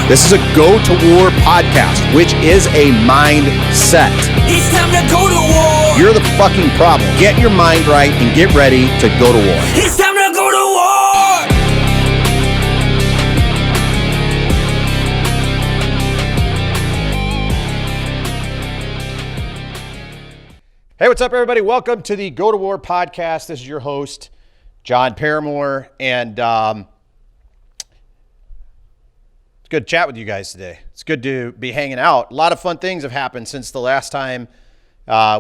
This is a Go to War podcast, which is a mindset. It's time to go to war. You're the fucking problem. Get your mind right and get ready to go to war. It's time to go to war. Hey, what's up, everybody? Welcome to the Go to War podcast. This is your host, John Paramore, and it's good to chat with you guys today. It's good to be hanging out. A lot of fun things have happened since the last time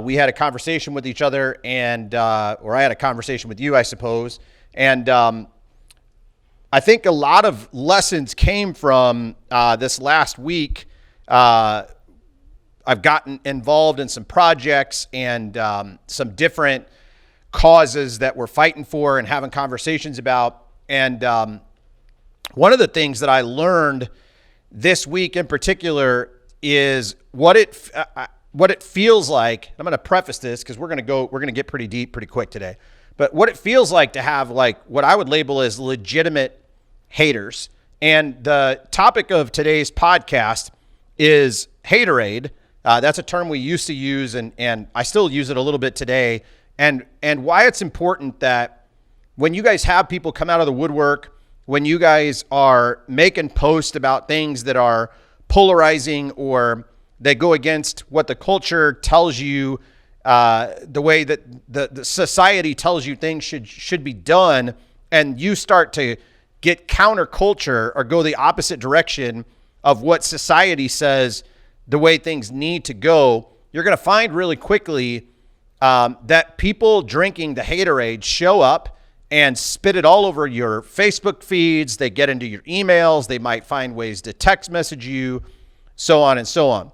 we had a conversation with each other, and or I had a conversation with you, I suppose. And I think a lot of lessons came from this last week. I've gotten involved in some projects and some different causes that we're fighting for and having conversations about. And one of the things that I learned this week in particular is what it feels like. I'm going to preface this because we're going to get pretty deep pretty quick today. But what it feels like to have like what I would label as legitimate haters. And the topic of today's podcast is haterade. That's a term we used to use, and I still use it a little bit today. And why it's important that when you guys have people come out of the woodwork, when you guys are making posts about things that are polarizing or that go against what the culture tells you, the way that the society tells you things should be done, and you start to get counterculture or go the opposite direction of what society says the way things need to go, you're going to find really quickly that people drinking the haterade show up and spit it all over your Facebook feeds. They get into your emails. They might find ways to text message you, so on and so on.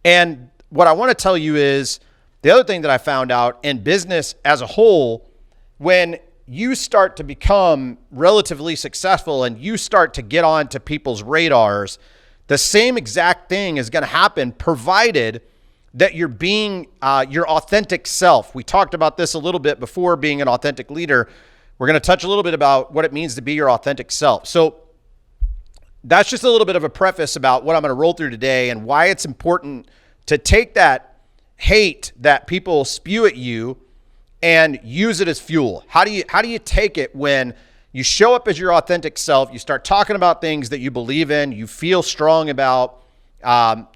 And what I want to tell you is the other thing that I found out in business as a whole, when you start to become relatively successful and you start to get onto people's radars, the same exact thing is going to happen provided that you're being your authentic self. We talked about this a little bit before, being an authentic leader. We're going to touch a little bit about what it means to be your authentic self. So that's just a little bit of a preface about what I'm going to roll through today and why it's important to take that hate that people spew at you and use it as fuel. How do you take it when you show up as your authentic self, you start talking about things that you believe in, you feel strong about,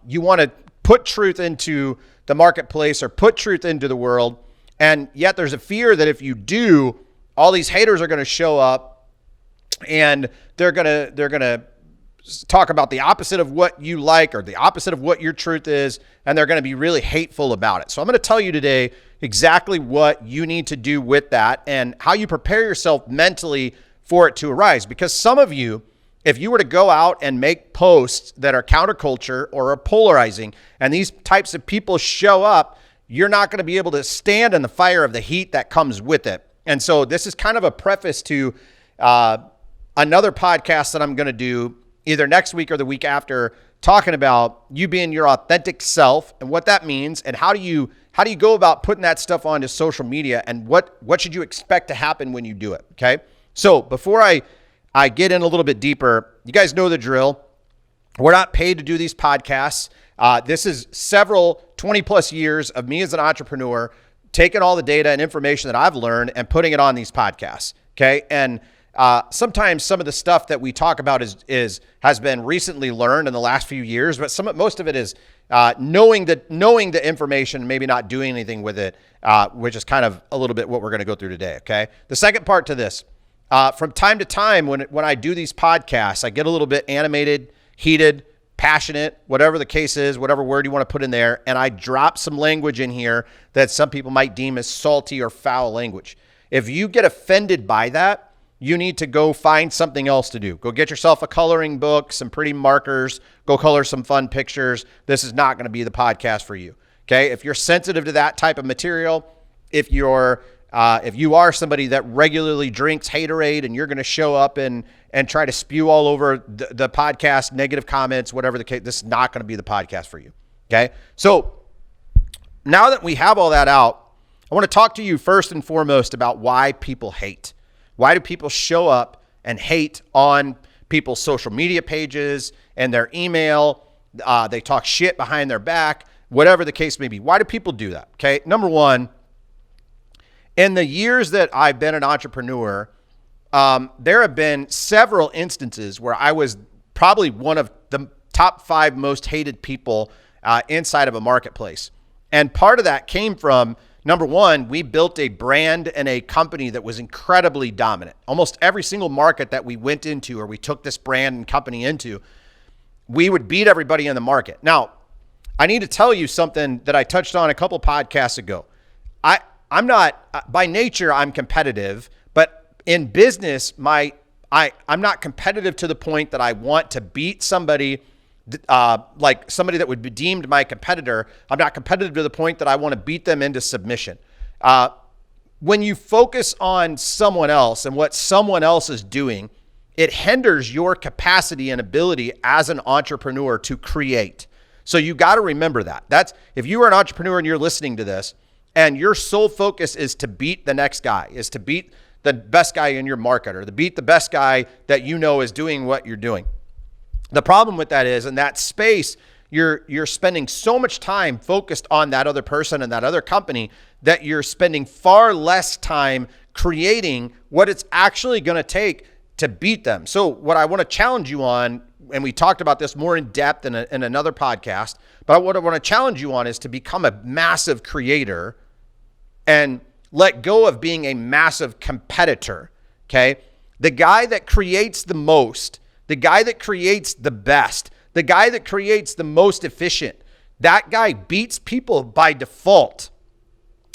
you want to put truth into the marketplace or put truth into the world, and yet there's a fear that if you do, all these haters are going to show up and they're going to talk about the opposite of what you like or the opposite of what your truth is, and they're going to be really hateful about it. So I'm going to tell you today exactly what you need to do with that and how you prepare yourself mentally for it to arise. Because some of you, if you were to go out and make posts that are counterculture or are polarizing, and these types of people show up, you're not going to be able to stand in the fire of the heat that comes with it. And so this is kind of a preface to another podcast that I'm going to do either next week or the week after, talking about you being your authentic self and what that means, and how do you go about putting that stuff onto social media, and what should you expect to happen when you do it. Okay. So before I get in a little bit deeper, you guys know the drill. We're not paid to do these podcasts. This is several 20 plus years of me as an entrepreneur, taking all the data and information that I've learned and putting it on these podcasts. Okay. And sometimes some of the stuff that we talk about has been recently learned in the last few years, but most of it is knowing the information, maybe not doing anything with it, which is kind of a little bit what we're going to go through today. Okay. The second part to this, from time to time when I do these podcasts, I get a little bit animated, heated, passionate, whatever the case is, whatever word you want to put in there, and I drop some language in here that some people might deem as salty or foul language. If you get offended by that, you need to go find something else to do. Go get yourself a coloring book, some pretty markers, go color some fun pictures. This is not going to be the podcast for you. Okay. If you're sensitive to that type of material, if you are somebody that regularly drinks haterade and you're going to show up and try to spew all over the podcast, negative comments, whatever the case, this is not going to be the podcast for you. Okay. So now that we have all that out, I want to talk to you first and foremost about why people hate. Why do people show up and hate on people's social media pages and their email. They talk shit behind their back, whatever the case may be. Why do people do that? Okay. Number one, in the years that I've been an entrepreneur, there have been several instances where I was probably one of the top 5 most hated people inside of a marketplace. And part of that came from, number one, we built a brand and a company that was incredibly dominant. Almost every single market that we went into or we took this brand and company into, we would beat everybody in the market. Now, I need to tell you something that I touched on a couple podcasts ago. I'm not, by nature, I'm competitive, but in business, I'm not competitive to the point that I want to beat somebody, like somebody that would be deemed my competitor. I'm not competitive to the point that I want to beat them into submission. When you focus on someone else and what someone else is doing, it hinders your capacity and ability as an entrepreneur to create. So you got to remember that. That's, if you are an entrepreneur and you're listening to this and your sole focus is to beat the next guy, is to beat the best guy in your market or to beat the best guy that you know is doing what you're doing. The problem with that is in that space, you're spending so much time focused on that other person and that other company that you're spending far less time creating what it's actually going to take to beat them. So what I want to challenge you on, and we talked about this more in depth in another podcast, but what I want to challenge you on is to become a massive creator and let go of being a massive competitor, okay? The guy that creates the most, the guy that creates the best, the guy that creates the most efficient, that guy beats people by default.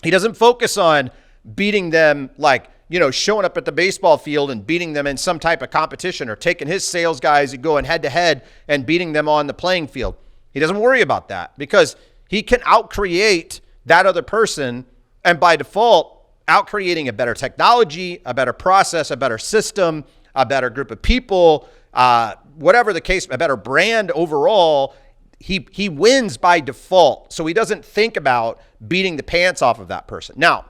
He doesn't focus on beating them like, showing up at the baseball field and beating them in some type of competition or taking his sales guys and going head to head and beating them on the playing field. He doesn't worry about that because he can outcreate that other person and by default outcreating a better technology, a better process, a better system, a better group of people, whatever the case, a better brand overall. He wins by default. So he doesn't think about beating the pants off of that person. Now,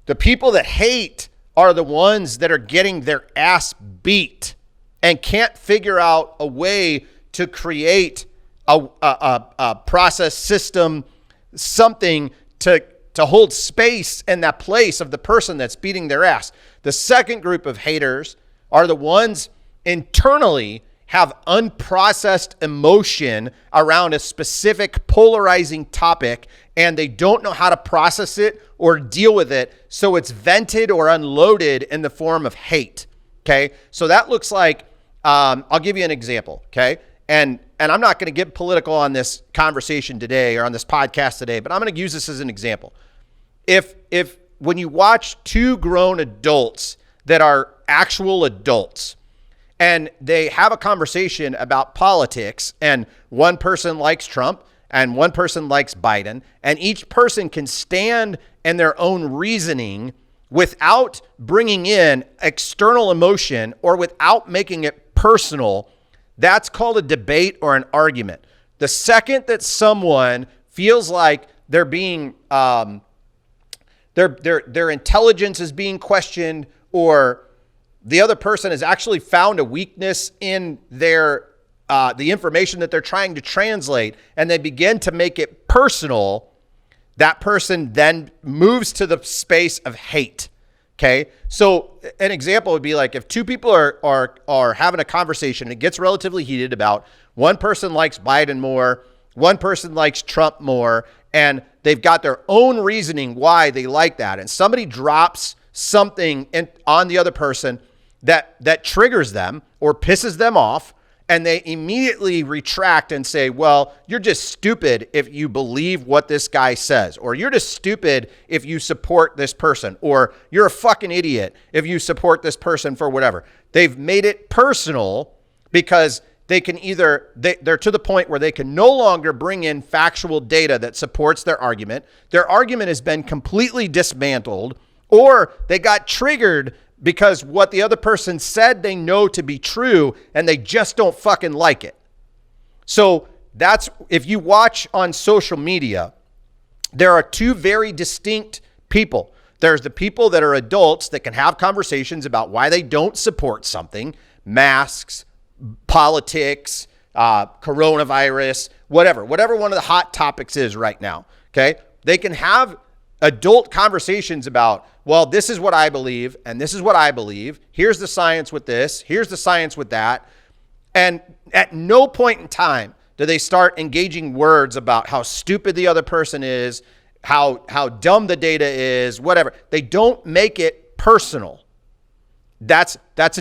the people that hate are the ones that are getting their ass beat and can't figure out a way to create a process, system, something to hold space in that place of the person that's beating their ass. The second group of haters are the ones internally have unprocessed emotion around a specific polarizing topic, and they don't know how to process it or deal with it, so it's vented or unloaded in the form of hate, okay? So that looks like, I'll give you an example, okay? And I'm not going to get political on this conversation today or on this podcast today, but I'm going to use this as an example. If when you watch 2 grown adults that are actual adults and they have a conversation about politics and one person likes Trump and one person likes Biden and each person can stand in their own reasoning without bringing in external emotion or without making it personal, that's called a debate or an argument. The second that someone feels like they're being their intelligence is being questioned, or the other person has actually found a weakness in their the information that they're trying to translate, and they begin to make it personal, that person then moves to the space of hate. Okay. So an example would be like if 2 people are having a conversation, it gets relatively heated about one person likes Biden more, one person likes Trump more, and they've got their own reasoning why they like that. And somebody drops something on the other person that triggers them or pisses them off, and they immediately retract and say, well, you're just stupid if you believe what this guy says, or you're just stupid if you support this person, or you're a fucking idiot if you support this person for whatever. They've made it personal because they can either, they're to the point where they can no longer bring in factual data that supports their argument. Their argument has been completely dismantled, or they got triggered because what the other person said they know to be true and they just don't fucking like it. So that's, if you watch on social media, there are 2 very distinct people. There's the people that are adults that can have conversations about why they don't support something, masks, politics, coronavirus, whatever one of the hot topics is right now, okay? They can have adult conversations about, well, this is what I believe, and this is what I believe. Here's the science with this. Here's the science with that. And at no point in time do they start engaging words about how stupid the other person is, how dumb the data is, whatever. They don't make it personal. That's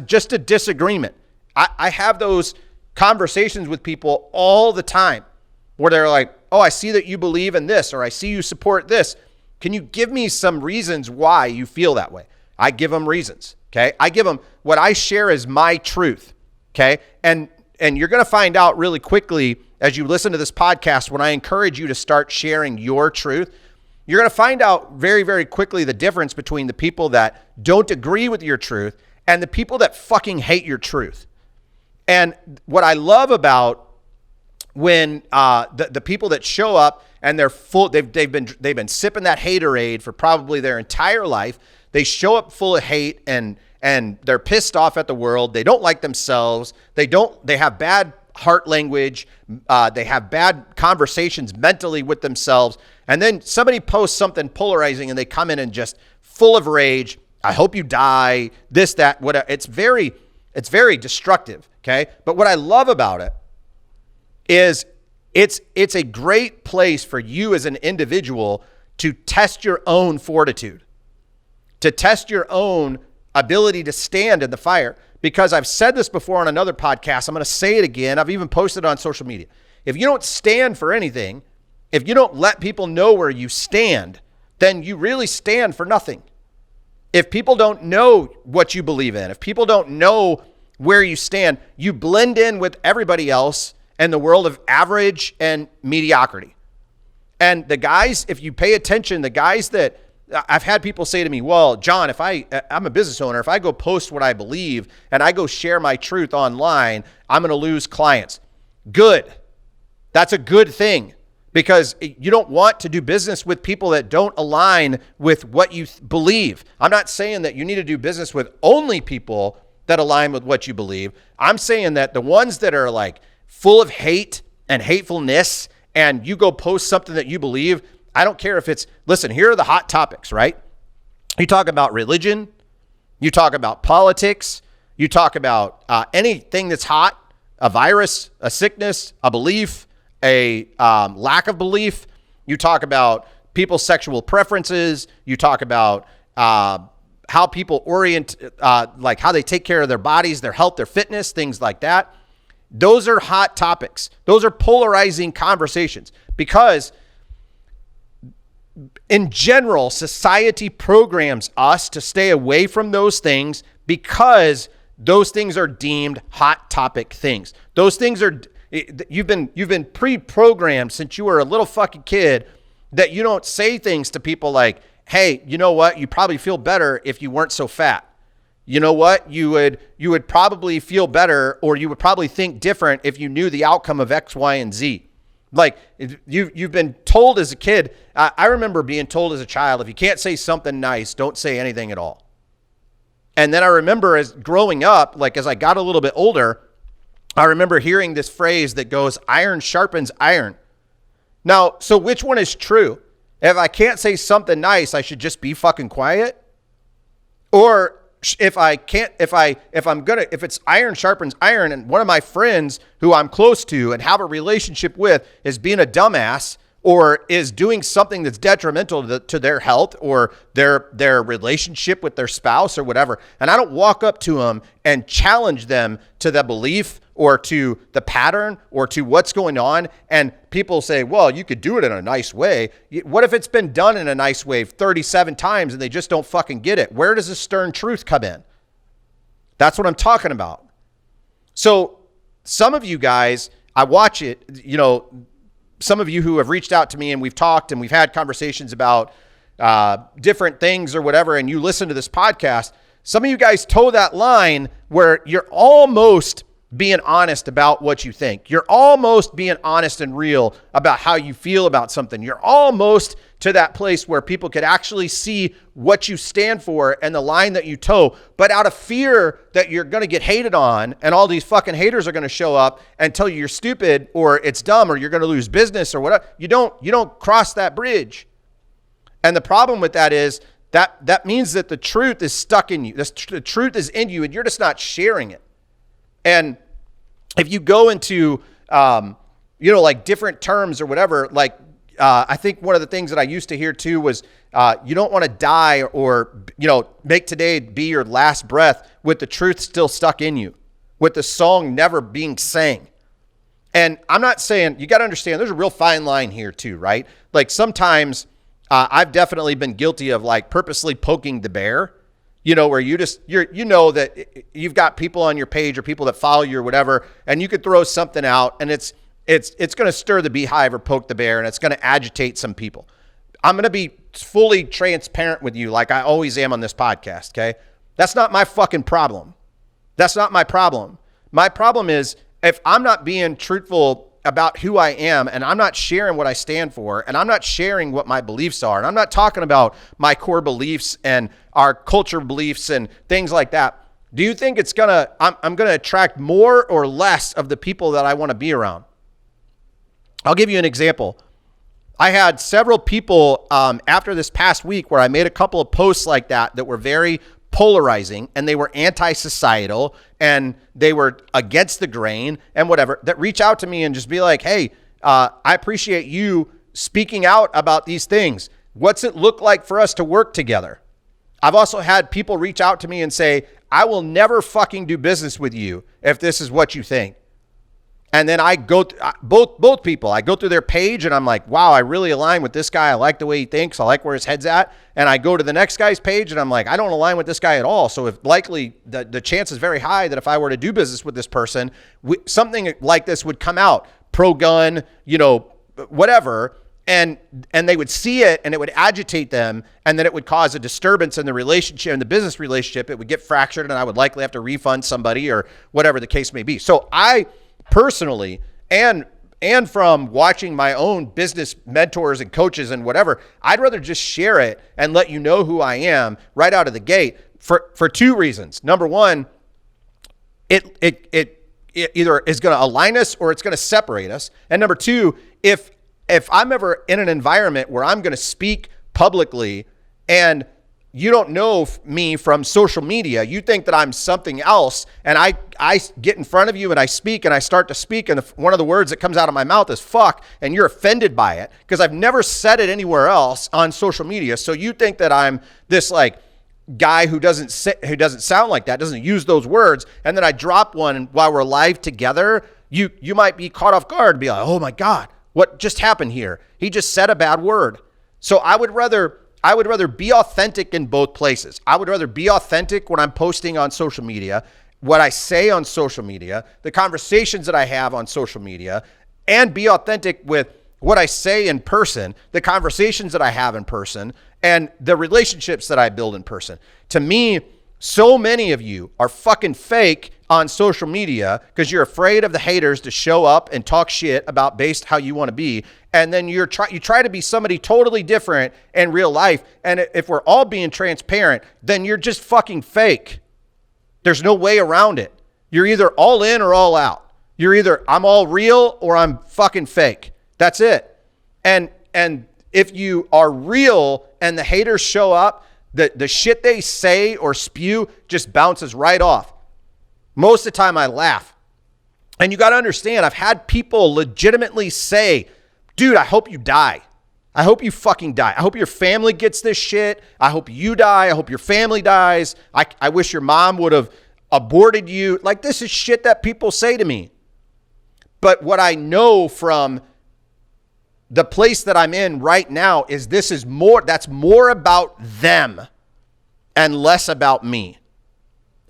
just a disagreement. I have those conversations with people all the time where they're like, oh, I see that you believe in this, or I see you support this. Can you give me some reasons why you feel that way? I give them reasons, okay? I give them what I share is my truth, okay? And you're going to find out really quickly as you listen to this podcast, when I encourage you to start sharing your truth, you're going to find out very, very quickly the difference between the people that don't agree with your truth and the people that fucking hate your truth. And what I love about when the people that show up and they're full, they've been sipping that haterade for probably their entire life. They show up full of hate and they're pissed off at the world. They don't like themselves. They have bad heart language. They have bad conversations mentally with themselves. And then somebody posts something polarizing and they come in and just full of rage. I hope you die, this, that, whatever. It's very destructive. Okay. But what I love about it is it's a great place for you as an individual to test your own fortitude, to test your own ability to stand in the fire. Because I've said this before on another podcast, I'm going to say it again. I've even posted it on social media. If you don't stand for anything, if you don't let people know where you stand, then you really stand for nothing. If people don't know what you believe in, if people don't know where you stand, you blend in with everybody else in the world of average and mediocrity. And the guys, if you pay attention, the guys that I've had people say to me, well, John, I'm a business owner. If I go post what I believe and I go share my truth online, I'm going to lose clients. Good. That's a good thing because you don't want to do business with people that don't align with what you believe. I'm not saying that you need to do business with only people that align with what you believe. I'm saying that the ones that are like full of hate and hatefulness and you go post something that you believe, I don't care if it's, listen, here are the hot topics, right? You talk about religion, you talk about politics, you talk about anything that's hot, a virus, a sickness, a belief, a lack of belief. You talk about people's sexual preferences. You talk about how people orient, like how they take care of their bodies, their health, their fitness, things like that. Those are hot topics. Those are polarizing conversations because in general, society programs us to stay away from those things because those things are deemed hot topic things. Those things are, you've been pre-programmed since you were a little fucking kid that you don't say things to people like, hey, you know what? You probably feel better if you weren't so fat. You know what? You would probably feel better or you would probably think different if you knew the outcome of X, Y, and Z. Like you've been told as a kid, I remember being told as a child, if you can't say something nice, don't say anything at all. And then I remember as growing up, like as I got a little bit older, I remember hearing this phrase that goes, iron sharpens iron. Now, so which one is true? If I can't say something nice, I should just be fucking quiet? Or if it's iron sharpens iron and one of my friends who I'm close to and have a relationship with is being a dumbass or is doing something that's detrimental to their health or their relationship with their spouse or whatever, and I don't walk up to them and challenge them to the belief or to the pattern or to what's going on, and people say, well, you could do it in a nice way. What if it's been done in a nice way 37 times and they just don't fucking get it? Where does the stern truth come in? That's what I'm talking about. So some of you guys, I watch it, you know, some of you who have reached out to me and we've talked and we've had conversations about different things or whatever, and you listen to this podcast, some of you guys toe that line where you're almost being honest about what you think. You're almost being honest and real about how you feel about something. You're almost to that place where people could actually see what you stand for and the line that you toe. But out of fear that you're going to get hated on and all these fucking haters are going to show up and tell you you're stupid or it's dumb or you're going to lose business or whatever, you don't cross that bridge. And the problem with that is that means that the truth is stuck in you. The truth is in you and you're just not sharing it. And if you go into, like different terms or whatever, like I think one of the things that I used to hear too was you don't want to die or, make today be your last breath with the truth still stuck in you, with the song never being sang. And I'm not saying, you got to understand, there's a real fine line here too, right? Like sometimes I've definitely been guilty of like purposely poking the bear. Where that you've got people on your page or people that follow you or whatever, and you could throw something out and it's going to stir the beehive or poke the bear and it's going to agitate some people. I'm going to be fully transparent with you like I always am on this podcast, okay? That's not my fucking problem. That's not my problem. My problem is if I'm not being truthful about who I am and I'm not sharing what I stand for and I'm not sharing what my beliefs are and I'm not talking about my core beliefs and our culture beliefs and things like that, do you think I'm going to attract more or less of the people that I want to be around? I'll give you an example. I had several people after this past week where I made a couple of posts like that were very polarizing and they were anti-societal and they were against the grain and whatever, that reach out to me and just be like, hey, I appreciate you speaking out about these things. What's it look like for us to work together? I've also had people reach out to me and say, I will never fucking do business with you if this is what you think. And then I go both people. I go through their page and I'm like, wow, I really align with this guy. I like the way he thinks. I like where his head's at. And I go to the next guy's page and I'm like, I don't align with this guy at all. So if likely the chance is very high that if I were to do business with this person, something like this would come out, pro-gun, whatever. And they would see it and it would agitate them and then it would cause a disturbance in the relationship, in the business relationship. It would get fractured and I would likely have to refund somebody or whatever the case may be. So I personally, and from watching my own business mentors and coaches and whatever, I'd rather just share it and let you know who I am right out of the gate for two reasons. Number one, it either is going to align us or it's going to separate us. And number two, if I'm ever in an environment where I'm going to speak publicly and you don't know me from social media, you think that I'm something else, and I get in front of you and I speak and I start to speak and one of the words that comes out of my mouth is fuck, and you're offended by it because I've never said it anywhere else on social media. So you think that I'm this like guy who doesn't sound like that, doesn't use those words, and then I drop one while we're live together, you might be caught off guard and be like, oh my God, what just happened here? He just said a bad word. So I would rather be authentic in both places. I would rather be authentic when I'm posting on social media, what I say on social media, the conversations that I have on social media, and be authentic with what I say in person, the conversations that I have in person, and the relationships that I build in person. To me, so many of you are fucking fake on social media because you're afraid of the haters to show up and talk shit about based how you want to be. And then you try to be somebody totally different in real life. And if we're all being transparent, then you're just fucking fake. There's no way around it. You're either all in or all out. You're either I'm all real or I'm fucking fake. That's it. And if you are real and the haters show up, the shit they say or spew just bounces right off. Most of the time I laugh. And you got to understand, I've had people legitimately say, dude, I hope you die. I hope you fucking die. I hope your family gets this shit. I hope you die. I hope your family dies. I wish your mom would have aborted you. Like, this is shit that people say to me. But what I know from the place that I'm in right now is that's more about them and less about me.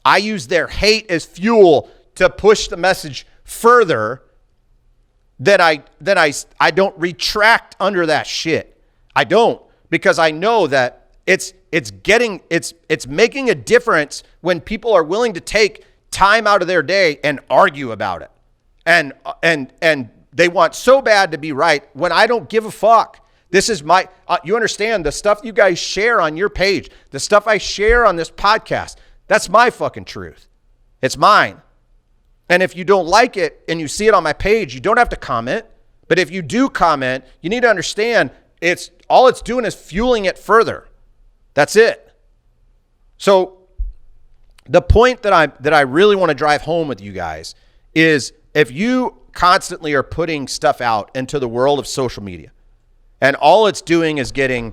I use their hate as fuel to push the message further. That I don't retract under that shit. I don't, because I know that it's making a difference when people are willing to take time out of their day and argue about it. And they want so bad to be right when I don't give a fuck. This is my, you understand the stuff you guys share on your page, the stuff I share on this podcast, that's my fucking truth. It's mine. And if you don't like it and you see it on my page, you don't have to comment. But if you do comment, you need to understand all it's doing is fueling it further. That's it. So the point that I really want to drive home with you guys is if you constantly are putting stuff out into the world of social media and all it's doing is getting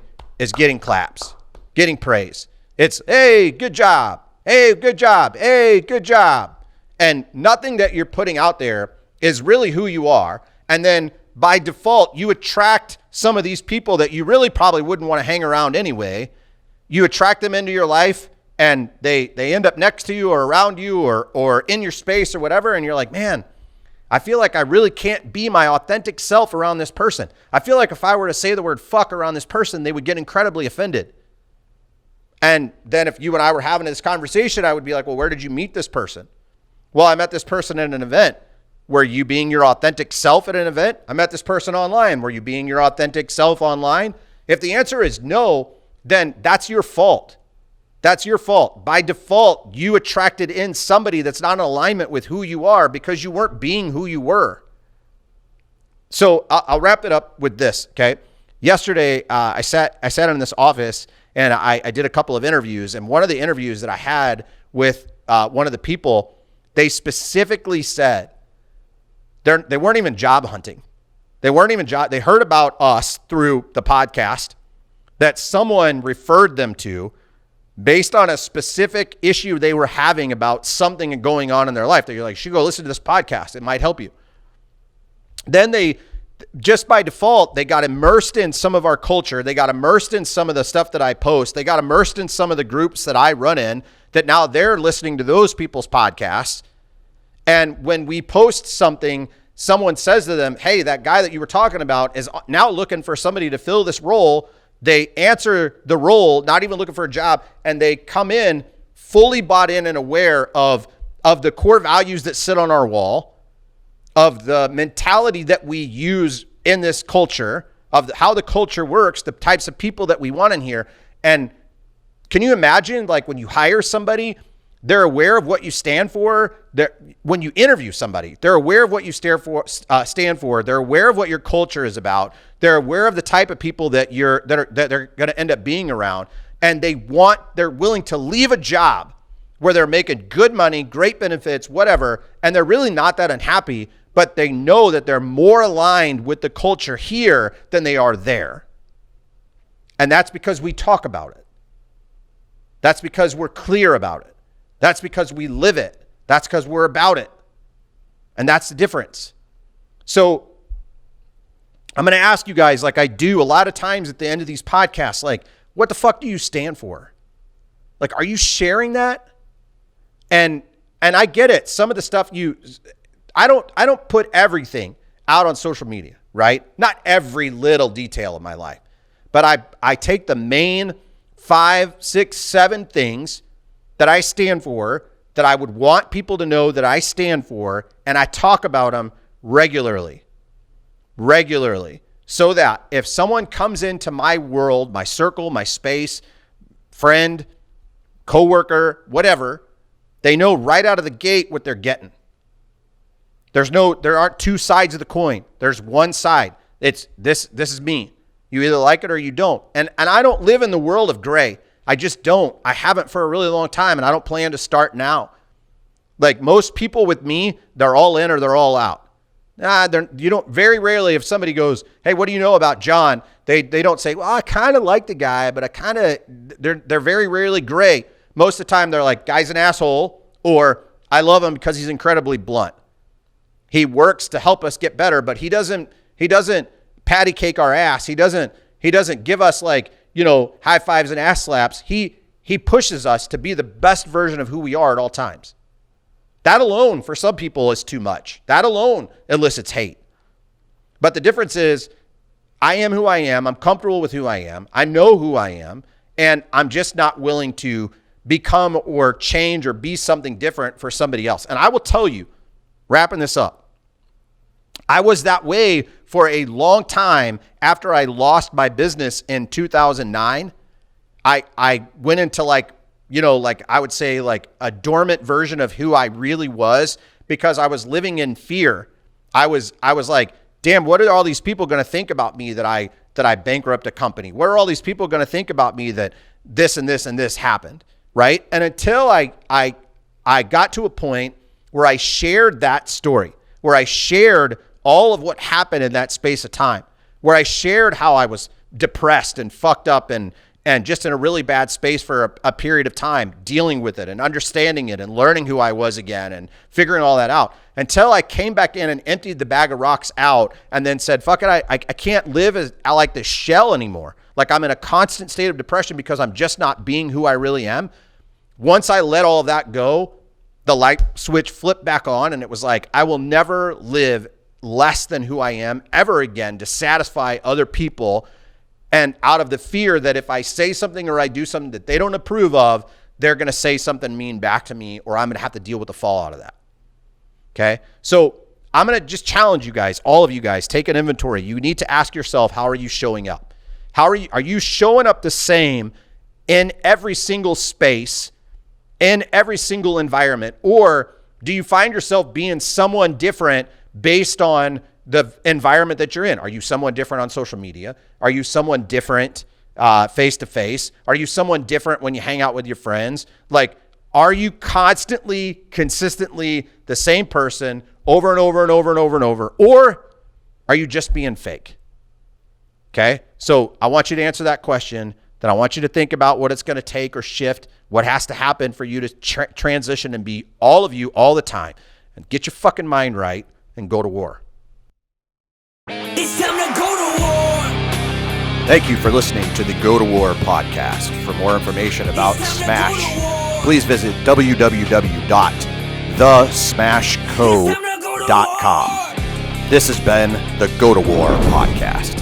claps, getting praise. It's, hey, good job. Hey, good job. Hey, good job. And nothing that you're putting out there is really who you are. And then by default, you attract some of these people that you really probably wouldn't want to hang around anyway. You attract them into your life and they end up next to you or around you or in your space or whatever. And you're like, man, I feel like I really can't be my authentic self around this person. I feel like if I were to say the word fuck around this person, they would get incredibly offended. And then if you and I were having this conversation, I would be like, well, where did you meet this person? Well, I met this person at an event. Were you being your authentic self at an event? I met this person online. Were you being your authentic self online? If the answer is no, then that's your fault. That's your fault. By default, you attracted in somebody that's not in alignment with who you are because you weren't being who you were. So I'll wrap it up with this, okay? Yesterday, I sat in this office and I did a couple of interviews. And one of the interviews that I had with one of the people, they specifically said they weren't even job hunting. They heard about us through the podcast that someone referred them to based on a specific issue they were having about something going on in their life. They're like, you should go listen to this podcast. It might help you. Then they, just by default, they got immersed in some of our culture. They got immersed in some of the stuff that I post. They got immersed in some of the groups that I run in, that now they're listening to those people's podcasts. And when we post something, someone says to them, hey, that guy that you were talking about is now looking for somebody to fill this role. They answer the role, not even looking for a job, and they come in fully bought in and aware of the core values that sit on our wall, of the mentality that we use in this culture, of how the culture works, the types of people that we want in here. And can you imagine, like, when you hire somebody, they're aware of what you stand for. When you interview somebody, they're aware of what you stand for. They're aware of what your culture is about. They're aware of the type of people that they're going to end up being around. And they're willing to leave a job where they're making good money, great benefits, whatever, and they're really not that unhappy, but they know that they're more aligned with the culture here than they are there. And that's because we talk about it. That's because we're clear about it. That's because we live it. That's because we're about it. And that's the difference. So I'm going to ask you guys, like I do a lot of times at the end of these podcasts, like, what the fuck do you stand for? Like, are you sharing that? And I get it. Some of the stuff I don't put everything out on social media, right? Not every little detail of my life, but I take the main 5, 6, 7 things that I stand for, that I would want people to know that I stand for, and I talk about them regularly, so that if someone comes into my world, my circle, my space, friend, coworker, whatever, they know right out of the gate what they're getting. There aren't two sides of the coin. There's one side. It's this is me. You either like it or you don't. And I don't live in the world of gray. I just don't. I haven't for a really long time, and I don't plan to start now. Like most people with me, they're all in or they're all out. Very rarely if somebody goes, hey, what do you know about John? They don't say, well, I kind of like the guy, but they're very rarely gray. Most of the time they're like, guy's an asshole, or I love him because he's incredibly blunt. He works to help us get better, but he doesn't patty cake our ass. He doesn't give us like, high fives and ass slaps. He pushes us to be the best version of who we are at all times. That alone for some people is too much. That alone elicits hate. But the difference is I am who I am. I'm comfortable with who I am. I know who I am. And I'm just not willing to become or change or be something different for somebody else. And I will tell you, wrapping this up, I was that way for a long time. After I lost my business in 2009, I went into like I would say like a dormant version of who I really was, because I was living in fear. I was like, damn, what are all these people going to think about me that I bankrupt a company? What are all these people going to think about me that this and this and this happened, right? And until I got to a point where I shared that story, where I shared all of what happened in that space of time, where I shared how I was depressed and fucked up and just in a really bad space for a period of time, dealing with it and understanding it and learning who I was again and figuring all that out, until I came back in and emptied the bag of rocks out and then said, fuck it, I can't live as I like this shell anymore. Like I'm in a constant state of depression because I'm just not being who I really am. Once I let all of that go, the light switch flipped back on, and it was like, I will never live less than who I am ever again to satisfy other people. And out of the fear that if I say something or I do something that they don't approve of, they're going to say something mean back to me, or I'm going to have to deal with the fallout of that. Okay. So I'm going to just challenge you guys, all of you guys, take an inventory. You need to ask yourself, how are you showing up? Are you showing up the same in every single space, in every single environment? Or do you find yourself being someone different based on the environment that you're in? Are you someone different on social media? Are you someone different face to face? Are you someone different when you hang out with your friends? Like, are you constantly, consistently the same person over and over and over and over and over? Or are you just being fake? Okay. So I want you to answer that question. Then I want you to think about what it's going to take or shift, what has to happen for you to transition and be all of you all the time, and get your fucking mind right and go to war. It's time to go to war. Thank you for listening to the Go to War podcast. For more information about Smash, please visit www.thesmashco.com. This has been the Go to War podcast.